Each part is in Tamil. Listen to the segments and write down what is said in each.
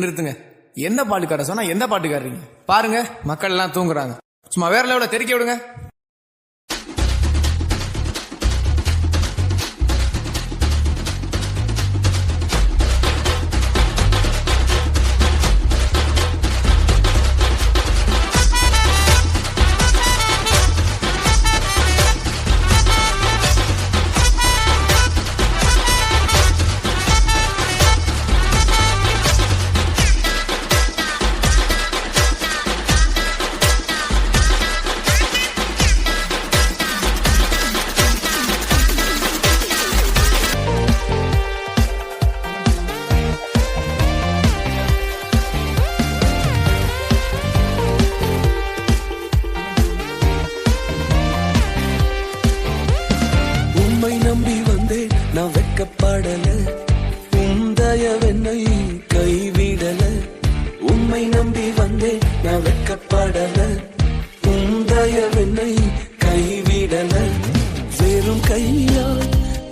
நிறுத்துங்க. என்ன பாட்டுக்கார சொன்னா எந்த பாட்டுக்காரீங்க பாருங்க, மக்கள் எல்லாம் தூங்குறாங்க. சும்மா வேற லெவல தெரிக்க விடுங்க. நம்பி வந்தேன் நான் வெட்கப்படல, உந்தயவென்னை கைவிடல. உம்மை நம்பி வந்தேன் நான் வெட்கப்படல, உந்தயவென்னை கைவிடல. வெறும் கையால்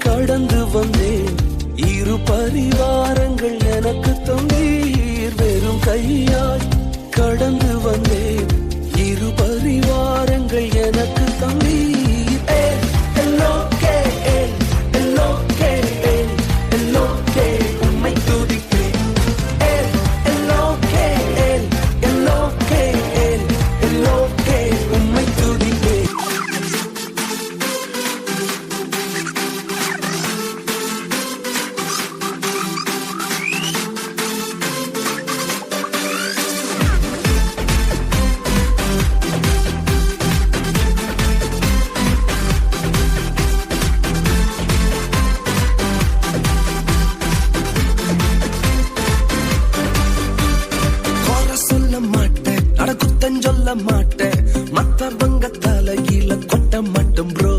கடந்து வந்தேன், இரு பரிவாரங்கள் எனக்கு தொண்டீர். வெறும் கையால் கடந்து வந்தேன், இரு பரிவாரங்கள் எனக்கு தொண்டீர். சொல்ல மாட்டேன், மத்தவங்க தலையில கொட்ட மாட்டோம் ப்ரோ.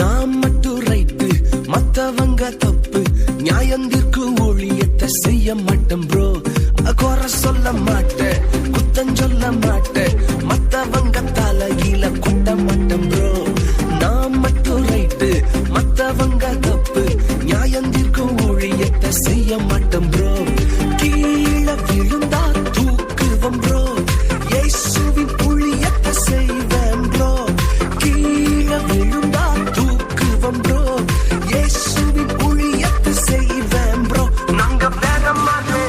நான் மட்டும் ரைட்டு, மத்தவங்க தப்பு, நியாயந்திற்கு ஒழியத்தை செய்ய மாட்டேன் ப்ரோ. குறை சொல்ல மாட்டேன், குத்தம் சொல்ல மாட்டேன், மத்தவங்க தலையில கொட்ட மாட்டேன் ப்ரோ. நான் மட்டும் ரைட்டு, மத்தவங்க தப்பு, நியாயந்திற்கு ஒழியத்தை செய்ய மாட்டேன் ப்ரோ. கீழே விழுந்தா தூக்குவம் ப்ரோ, இயேசுவின் புளியத்தை செய்வேன் ப்ரோ. கீழே விழுந்தா தூக்குவம் ப்ரோ, இயேசுவின் புளியத்தை செய்வேன் ப்ரோ. நாங்க வேற மாதிரி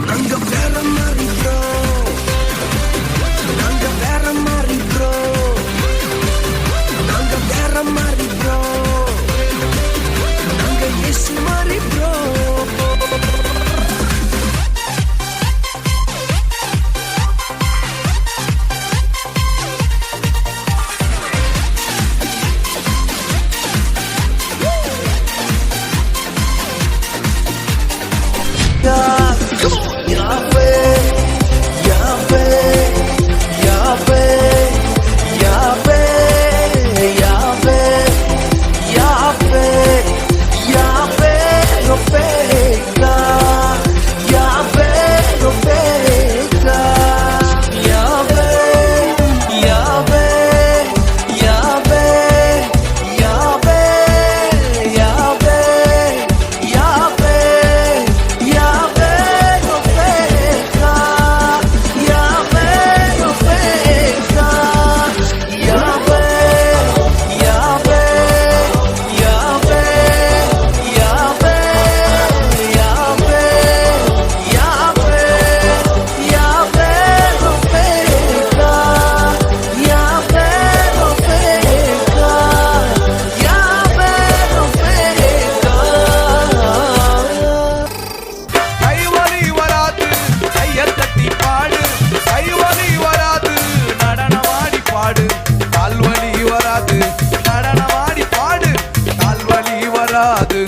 நாங்க வேற மாதிரி ப்ரோ, நாங்க வேற மாதிரி ப்ரோ, நாங்க வேற மாதிரி ப்ரோ, நாங்க இயேசு மாதிரி ப்ரோ. நடனமாடி பாடு, கால்வலி வராது.